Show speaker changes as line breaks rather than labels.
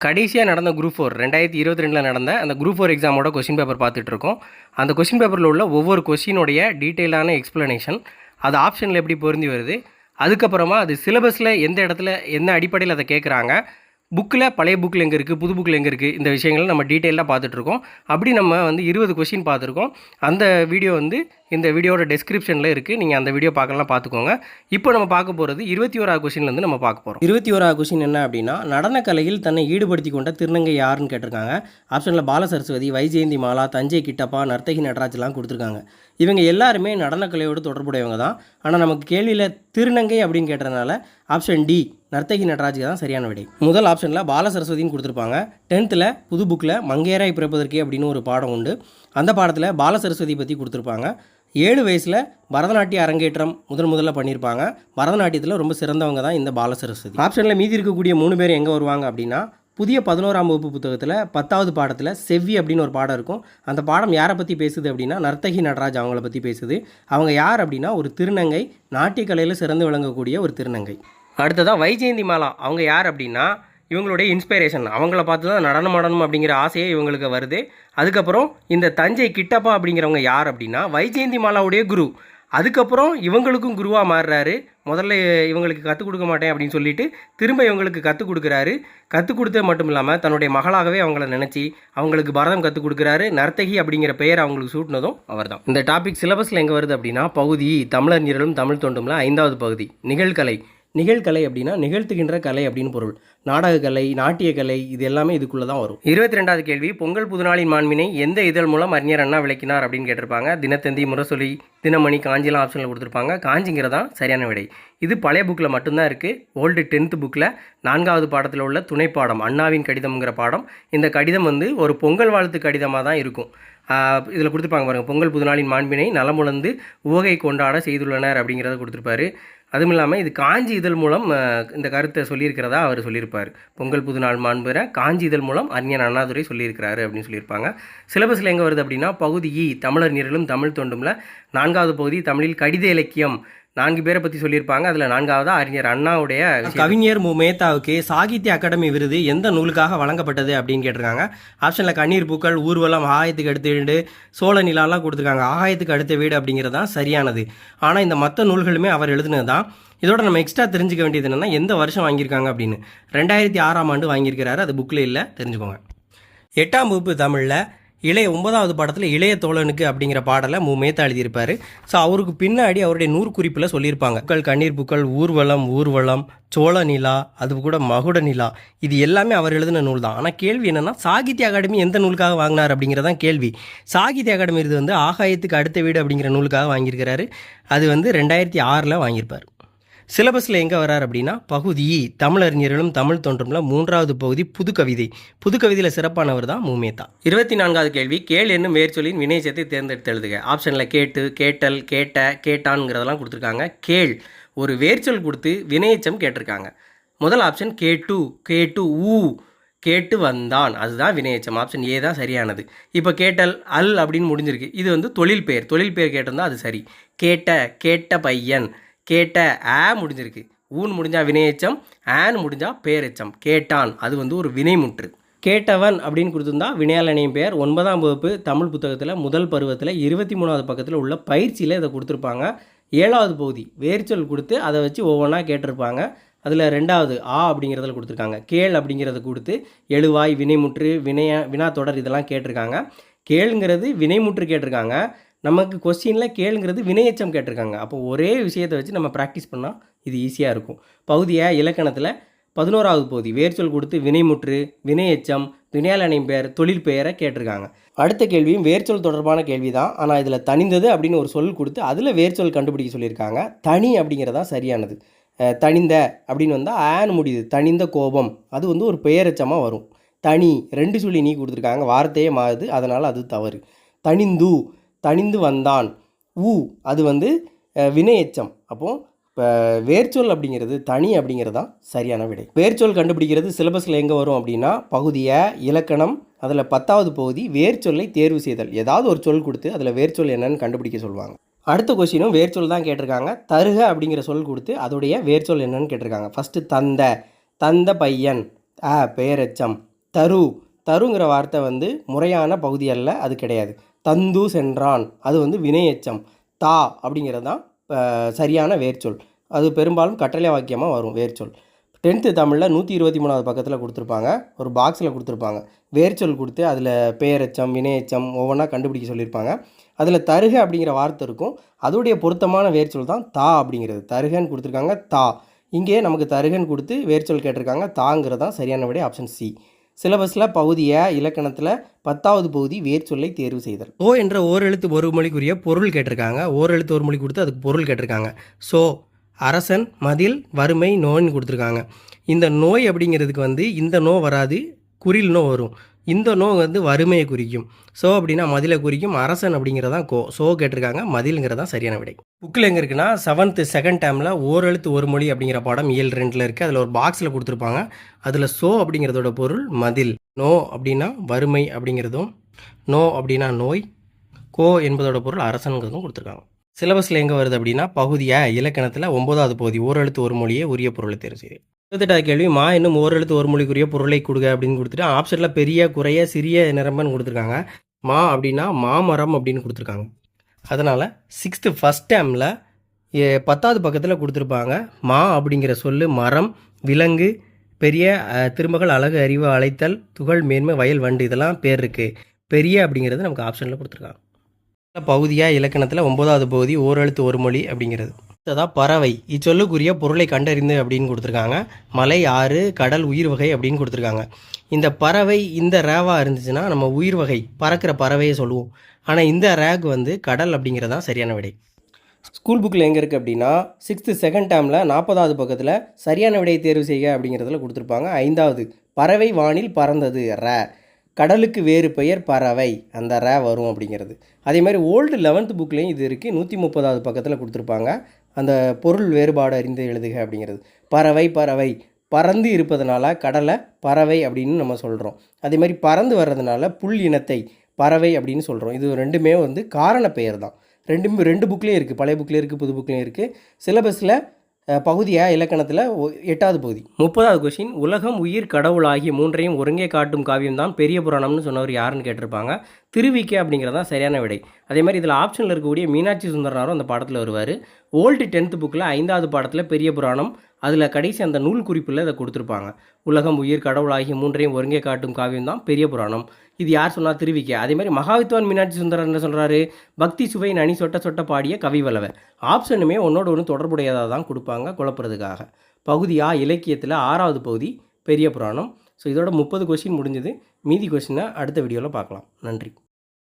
கடைசியாக நடந்த குரூப் 4 2022 நடந்த அந்த குரூப் 4 எக்ஸாமோட கொஸ்டின் பேப்பர் பார்த்துட்ருக்கோம். அந்த கொஸ்டின் பேப்பரில் உள்ள ஒவ்வொரு கொஸ்டினுடைய டீட்டெயிலான எக்ஸ்ப்ளனேஷன் அது ஆப்ஷனில் எப்படி பொருந்தி வருது, அதுக்கப்புறமா அது சிலபஸில் எந்த இடத்துல என்ன அடிப்படையில் அதை கேட்குறாங்க, புக்கில் பழைய புக்கில் எங்கே இருக்குது, புது புக்கில் எங்கே இருக்குது, இந்த விஷயங்களை நம்ம டீட்டெயிலாக பார்த்துட்ருக்கோம். அப்படி நம்ம 20 கொஸ்டின் பார்த்துருக்கோம். அந்த வீடியோ இந்த வீடியோட டெஸ்கிரிப்ஷனில் இருக்குது. நீங்கள் அந்த வீடியோ பார்க்கலாம், பார்த்துக்கோங்க. இப்போ நம்ம பார்க்க போகிறது 21வது கொஸ்டின்லேருந்து நம்ம பார்க்க போகிறோம். 21வது கொஸ்டின் என்ன அப்படின்னா, நடனக்கலையில் தன்னை ஈடுபடுத்தி கொண்ட திருநங்கை யாருன்னு கேட்டிருக்காங்க. ஆப்ஷனில் பாலசரஸ்வதி, வைஜெயந்தி மாலா, தஞ்சை கிட்டப்பா, நர்த்தகி நடராஜ்லாம் கொடுத்துருக்காங்க. இவங்க எல்லாருமே நடனக்கலையோடு தொடர்புடையவங்க தான். ஆனால் நமக்கு கேள்வியில் திருநங்கை அப்படின்னு கேட்டதுனால ஆப்ஷன் டி நர்த்தகி நடராஜ் தான் சரியான விடை. முதல் ஆப்ஷனில் பாலசரஸ்வதின்னு கொடுத்துருப்பாங்க. 10th புது புக்கில் மங்கையராய் பிறப்பதற்கே அப்படின்னு ஒரு பாடம் உண்டு. அந்த பாடத்தில் பாலசரஸ்வதி பற்றி கொடுத்துருப்பாங்க. 7 வயசில் பரதநாட்டிய அரங்கேற்றம் முதல்ல பண்ணியிருப்பாங்க. பரதநாட்டியத்தில் ரொம்ப சிறந்தவங்க தான் இந்த பாலசரஸ்வதி. ஆப்ஷனில் மீதி இருக்கக்கூடிய 3 பேர் எங்கே வருவாங்க அப்படின்னா, புதிய 11ஆம் வகுப்பு புத்தகத்தில் 10வது பாடத்தில் செவ்வி அப்படின்னு ஒரு பாடம் இருக்கும். அந்த பாடம் யாரை பற்றி பேசுது அப்படின்னா, நர்த்தகி நடராஜ் அவங்கள பற்றி பேசுது. அவங்க யார் அப்படின்னா ஒரு திருநங்கை, நாட்டியக்கலையில் சிறந்து விளங்கக்கூடிய ஒரு திருநங்கை. அடுத்ததாக வைஜெயந்தி மாலா அவங்க யார் அப்படின்னா, இவங்களுடைய இன்ஸ்பிரேஷன், அவங்கள பார்த்து தான் நடனம் அப்படிங்கிற ஆசையே இவங்களுக்கு வருது. அதுக்கப்புறம் இந்த தஞ்சை கிட்டப்பா அப்படிங்கிறவங்க யார் அப்படின்னா, வைஜெயந்தி மாலாவுடைய குரு. அதுக்கப்புறம் இவங்களுக்கும் குருவாக மாறுறாரு. முதல்ல இவங்களுக்கு கற்றுக் கொடுக்க மாட்டேன் அப்படின்னு சொல்லிட்டு திரும்ப இவங்களுக்கு கற்றுக் கொடுக்குறாரு. கற்றுக் கொடுத்தது மட்டும் இல்லாமல் தன்னுடைய மகளாகவே அவங்கள நினச்சி அவங்களுக்கு பரதம் கற்றுக் கொடுக்குறாரு. நர்த்தகி அப்படிங்கிற பெயர் அவங்களுக்கு சூட்டினதும் அவர் தான். இந்த டாபிக் சிலபஸில் எங்கே வருது அப்படின்னா, பகுதி தமிழர் நிரலும் தமிழ் தொண்டும்ல 5வது பகுதி நிகழ்கலை. நிகழ்கலை அப்படின்னா நிகழ்த்துகின்ற கலை அப்படின்னு பொருள். நாடகக்கலை, நாட்டியக்கலை இது எல்லாமே இதுக்குள்ளே தான் வரும். 22வது கேள்வி, பொங்கல் புதுநாளின் மாண்பினை எந்த இதழ் மூலம் அறிஞர் அண்ணா விளக்கினார் அப்படின்னு கேட்டிருப்பாங்க. தினத்தந்தி, முரசொலி, தினமணி, காஞ்சிலாம் ஆப்ஷனில் கொடுத்துருப்பாங்க. காஞ்சிங்கிறதான் சரியான விடை. இது பழைய புக்கில் மட்டும்தான் இருக்குது. ஓல்டு 10th புக்கில் 4வது பாடத்தில் உள்ள துணைப்பாடம் அண்ணாவின் கடிதம்ங்கிற பாடம். இந்த கடிதம் ஒரு பொங்கல் வாழ்த்து கடிதமாக தான் இருக்கும். இதில் கொடுத்துருப்பாங்க பாருங்கள், பொங்கல் புதுநாளின் மாண்பினை நலமுழந்து உவகை கொண்டாட செய்துள்ளனர் அப்படிங்கிறத கொடுத்துருப்பாரு. அதுவும் இல்லாமல் இது காஞ்சி இதழ் மூலம் இந்த கருத்தை சொல்லியிருக்கிறதா அவர் சொல்லியிருப்பார். பொங்கல் புதுநாள் மாண்புற காஞ்சி இதழ் மூலம் அறிஞர் அண்ணாதுரை சொல்லியிருக்கிறாரு அப்படின்னு சொல்லியிருப்பாங்க. சிலபஸில் எங்கே வருது அப்படின்னா, பகுதி இ தமிழர் நிரலும் தமிழ் தொண்டும்ல 4வது பகுதி தமிழில் கடித இலக்கியம் 4 பேரை பற்றி சொல்லியிருப்பாங்க. அதில் 4வது அறிஞர் அண்ணாவுடைய கவிஞர் மேத்தாவுக்கு சாகித்ய அகாடமி விருது எந்த நூலுக்காக வழங்கப்பட்டது அப்படின்னு கேட்டிருக்காங்க. ஆப்ஷனில் கண்ணீர் பூக்கள், ஊர்வலம், ஆகாயத்துக்கு அடுத்த வீடு, சோழ நிலாலாம் கொடுத்துருக்காங்க. ஆகாயத்துக்கு அடுத்த வீடு அப்படிங்கிறது தான் சரியானது. ஆனால் இந்த மற்ற நூல்களுமே அவர் எழுதுனது தான். இதோட நம்ம எக்ஸ்ட்ரா தெரிஞ்சுக்க வேண்டியது என்னென்னா, எந்த வருஷம் வாங்கியிருக்காங்க அப்படின்னு. 2006ஆம் ஆண்டு வாங்கியிருக்கிறாரு. அது புக்கில் இல்லை, தெரிஞ்சுக்கோங்க. 8ஆம் வகுப்பு தமிழில் இளைய 9வது பாடத்தில் இளைய தோழனுக்கு அப்படிங்கிற பாடலை மேத்தா எழுதியிருப்பார். ஸோ அவருக்கு பின்னாடி அவருடைய 100 குறிப்பில் சொல்லியிருப்பாங்க. பூக்கள், கண்ணீர் பூக்கள், ஊர்வலம், சோழ நிலா, அது கூட மகுட நிலா, இது எல்லாமே அவர் எழுதின நூல் தான். ஆனால் கேள்வி என்னென்னா, சாகித்ய அகாடமி எந்த நூலுக்காக வாங்கினார் அப்படிங்கிறதான் கேள்வி. சாகித்ய அகாடமி இது ஆகாயத்துக்கு அடுத்த வீடு அப்படிங்கிற நூலுக்காக வாங்கியிருக்கிறாரு. அது 2006 வாங்கியிருப்பார். சிலபஸில் எங்கே வரார் அப்படின்னா, பகுதி தமிழறிஞர்களும் தமிழ் தோன்றும்ல 3வது பகுதி புது கவிதை. புது கவிதையில் சிறப்பானவர் தான் மேத்தா. 24வது கேள்வி, கேள் என்னும் வேர்ச்சொல்லின் வினைச்சத்தை தேர்ந்தெடுத்து எழுதுக. ஆப்ஷனில் கேட்டு, கேட்டல், கேட்ட, கேட்டான்ங்கிறதெல்லாம் கொடுத்துருக்காங்க. கேள் ஒரு வேர்ச்சொல் கொடுத்து வினையச்சம் கேட்டிருக்காங்க. முதல் ஆப்ஷன் கேட்டு, ஊ கேட்டு வந்தான், அதுதான் வினையச்சம். ஆப்ஷன் ஏ தான் சரியானது. இப்போ கேட்டல் அல் அப்படின்னு முடிஞ்சிருக்கு. இது தொழில் பெயர் கேட்டிருந்தா அது சரி. கேட்ட பையன், கேட்ட முடிஞ்சிருக்கு. ஊன் முடிஞ்சால் வினையச்சம், ஆன் முடிஞ்சால் பேரெச்சம். கேட்டான் அது ஒரு வினைமுற்று. கேட்டவன் அப்படின்னு கொடுத்துருந்தா வினையாளனையும் பெயர். 9ஆம் வகுப்பு தமிழ் புத்தகத்தில் முதல் பருவத்தில் 23வது பக்கத்தில் உள்ள பயிற்சியில் இதை கொடுத்துருப்பாங்க. 7வது பகுதி வேர்ச்சொல் கொடுத்து அதை வச்சு ஒவ்வொன்றா கேட்டிருப்பாங்க. அதில் 2வது அப்படிங்கிறதுல கொடுத்துருக்காங்க. கேள் அப்படிங்கிறத கொடுத்து எழுவாய், வினைமுற்று, வினா தொடர் இதெல்லாம் கேட்டிருக்காங்க. கேளுங்கிறது வினைமுற்று கேட்டிருக்காங்க. நமக்கு கொஸ்டினில் கேளுங்கிறது வினையச்சம் கேட்டிருக்காங்க. அப்போ ஒரே விஷயத்தை வச்சு நம்ம ப்ராக்டிஸ் பண்ணால் இது ஈஸியாக இருக்கும். பகுதியை இலக்கணத்தில் 11வது பகுதி வேர்ச்சொல் கொடுத்து வினைமுற்று, வினையச்சம், வினையாளனையும் பெயர், தொழில் பெயரை கேட்டிருக்காங்க. அடுத்த கேள்வியும் வேர்ச்சொல் தொடர்பான கேள்வி தான். ஆனால் இதில் தனிந்தது அப்படின்னு ஒரு சொல் கொடுத்து அதில் வேர்ச்சொல் கண்டுபிடிக்க சொல்லியிருக்காங்க. தனி அப்படிங்கிறதான் சரியானது. தனிந்த அப்படின்னு வந்தால் ஆன் முடியுது. தனிந்த கோபம் அது ஒரு பெயரெச்சமாக வரும். தனி 2 சொல்லி நீ கொடுத்துருக்காங்க, வார்த்தையே மாறுது, அதனால் அது தவறு. தனிந்து வந்தான், அது வினையச்சம். அப்போது இப்போ வேர்ச்சொல் அப்படிங்கிறது தனி அப்படிங்கிறது தான் சரியான விடை. வேர்ச்சொல் கண்டுபிடிக்கிறது சிலபஸில் எங்கே வரும் அப்படின்னா, பகுதியை இலக்கணம் அதில் 10வது பகுதி வேர்ச்சொல்லை தேர்வு செய்தல். ஏதாவது ஒரு சொல் கொடுத்து அதில் வேர்ச்சொல் என்னன்னு கண்டுபிடிக்க சொல்லுவாங்க. அடுத்த கொஸ்டினும் வேர்ச்சொல் தான் கேட்டிருக்காங்க. தருக அப்படிங்கிற சொல் கொடுத்து அதோடைய வேர்ச்சொல் என்னன்னு கேட்டிருக்காங்க. ஃபஸ்ட்டு தந்த பையன், பெயரெச்சம். தரு, தருங்கிற வார்த்தை வந்து முறையான பகுதி அல்ல, அது கிடையாது. தந்து சென்றான், அது வந்து வினை எச்சம். தா அப்படிங்கிறது தான் சரியான வேர்ச்சொல். அது பெரும்பாலும் கட்டளை வாக்கியமாக வரும் வேர்ச்சொல். 10th தமிழில் 123வது பக்கத்தில் கொடுத்துருப்பாங்க, ஒரு பாக்ஸில் கொடுத்துருப்பாங்க. வேர்ச்சொல் கொடுத்து அதில் பெயரெச்சம் வினையெச்சம் ஒவ்வொன்றா கண்டுபிடிக்க சொல்லியிருப்பாங்க. அதில் தருக அப்படிங்கிற வார்த்தை இருக்கும், அதோடைய பொருத்தமான வேர்ச்சொல் தான் தா அப்படிங்கிறது. தருகன்னு கொடுத்துருக்காங்க, தா. இங்கே நமக்கு தருகன்னு கொடுத்து வேர்ச்சொல் கேட்டிருக்காங்க, தாங்கிறது தான் சரியான விடை, ஆப்ஷன் சி. சிலபஸில் பகுதியை இலக்கணத்தில் 10வது பகுதி வேர்ச்சொல்லை தேர்வு செய்தல். ஓ என்ற ஓரெழுத்து ஒரு மொழிக்குரிய பொருள் கேட்டிருக்காங்க. ஓரெழுத்து ஒரு மொழி கொடுத்து அதுக்கு பொருள் கேட்டிருக்காங்க. ஸோ அரசன், மதில், வறுமை, நோய்னு கொடுத்துருக்காங்க. இந்த நோய் அப்படிங்கிறதுக்கு வந்து இந்த நோ வராது, குறில் நோ வரும். இந்த நோ வந்து வறுமையை குறிக்கும். ஸோ அப்படின்னா மதிலை குறிக்கும். அரசன் அப்படிங்கிறதான் கோ. ஸோ கேட்டிருக்காங்க, மதிலுங்கிறதான் சரியான விடை. புக்கில் எங்கே இருக்குன்னா 7th செகண்ட் டேர்மில் ஓரெழுத்து ஒரு மொழி அப்படிங்கிற பாடம் இயல் 2ல் இருக்குது. அதில் ஒரு பாக்ஸில் கொடுத்துருப்பாங்க. அதில் சோ அப்படிங்கிறதோட பொருள் மதில், நோ அப்படின்னா வறுமை அப்படிங்கிறதும், நோ அப்படின்னா நோய், கோ என்பதோட பொருள் அரசனுங்கிறதும் கொடுத்துருக்காங்க. சிலபஸில் எங்கே வருது அப்படின்னா பகுதியாக இலக்கணத்தில் 9வது பகுதி ஓரெழுத்து ஒரு மொழியை உரிய பொருளை தேர்வு செய்யுது. 28வது கேள்வி, மா என்னும் ஓரெழுத்து ஒரு மொழிக்குரிய பொருளை கொடுங்க அப்படின்னு கொடுத்துட்டு ஆப்ஷனில் பெரிய, குறைய, சிறிய, நிரம்பன்னு கொடுத்துருக்காங்க. மா அப்படின்னா மாமரம் அப்படின்னு கொடுத்துருக்காங்க. அதனால் 6th ஃபஸ்ட் டேர்மில் 10வது பக்கத்தில் கொடுத்துருப்பாங்க. மா அப்படிங்கிற சொல்லு மரம், விலங்கு, பெரிய, திருமகள், அழகு, அறிவு, அழைத்தல், துகள், மேன்மை, வயல், வண்டு இதெல்லாம் பேர் இருக்குது. பெரிய அப்படிங்கிறது நமக்கு ஆப்ஷனில் கொடுத்துருக்காங்க. பகுதியாக இலக்கணத்தில் 9வது பகுதி ஓரெழுத்து ஒரு மொழி அப்படிங்கிறது. அடுத்ததாக பறவை, இச்சொல்லுக்குரிய பொருளை கண்டறிந்து அப்படின்னு கொடுத்துருக்காங்க. மலை, ஆறு, கடல், உயிர் வகை அப்படின்னு கொடுத்துருக்காங்க. இந்த பறவை இந்த ரேவாக இருந்துச்சுன்னா நம்ம உயிர் வகை பறக்கிற பறவையை சொல்லுவோம். ஆனால் இந்த ரேக் வந்து கடல் அப்படிங்கிறதான் சரியான விடை. ஸ்கூல் புக்கில் எங்கே இருக்குது அப்படின்னா 6th செகண்ட் டேர்மில் 40வது பக்கத்தில் சரியான விடையை தேர்வு செய்க அப்படிங்கிறதுல கொடுத்துருப்பாங்க. 5வது பறவை வானில் பறந்தது ரே, கடலுக்கு வேறு பெயர் பறவை, அந்த ரே வரும் அப்படிங்கிறது. அதே மாதிரி ஓல்டு 11th புக்லேயும் இது இருக்குது. 130வது பக்கத்தில் கொடுத்துருப்பாங்க. அந்த பொருள் வேறுபாடு அறிந்து எழுதுக அப்படிங்கிறது. பறவை, பறவை பறந்து இருப்பதனால கடலை பறவை அப்படின்னு நம்ம சொல்கிறோம். அதே மாதிரி பறந்து வர்றதுனால புல் இனத்தை பறவை அப்படின்னு சொல்கிறோம். இது ரெண்டுமே வந்து காரண பெயர் தான். ரெண்டு புக்லேயும் இருக்குது, பழைய புக்லேயும் இருக்குது, புது புக்லேயும் இருக்குது. சிலபஸில் பகுதியாக இலக்கணத்தில் 8வது பகுதி. 30வது கொஷின், உலகம், உயிர், கடவுள் ஆகிய மூன்றையும் ஒருங்கே காட்டும் காவியம் தான் பெரிய புராணம்னு சொன்னவர் யாருன்னு கேட்டிருப்பாங்க. திருவிக்கை அப்படிங்கிறதான் சரியான விடை. அதே மாதிரி இதில் ஆப்ஷனில் இருக்கக்கூடிய மீனாட்சி சுந்தரனாரும் அந்த பாடத்தில் வருவார். ஓல்டு 10th புக்கில் 5வது பாடத்தில் பெரிய புராணம், அதில் கடைசி அந்த நூல் குறிப்பில் இதை கொடுத்துருப்பாங்க. உலகம், உயிர், கடவுள் ஆகிய மூன்றையும் ஒருங்கே காட்டும் காவியம் தான் பெரிய புராணம். இது யார் சொன்னால் திருவிக்கை. அதே மாதிரி மகாவித்வான் மீனாட்சி சுந்தரர் என்ன சொல்கிறாரு, பக்தி சுவை நனி சொட்ட சொட்ட பாடிய கவிவலவர். ஆப்ஷனுமே ஒன்னோட ஒன்று தொடர்புடையதாக தான் கொடுப்பாங்க குழப்பறதுக்காக. பகுதியாக இலக்கியத்தில் 6வது பகுதி பெரிய புராணம். ஸோ இதோட 30 கொஷின் முடிஞ்சது. மீதி கொஷினை அடுத்த வீடியோவில் பார்க்கலாம். நன்றி.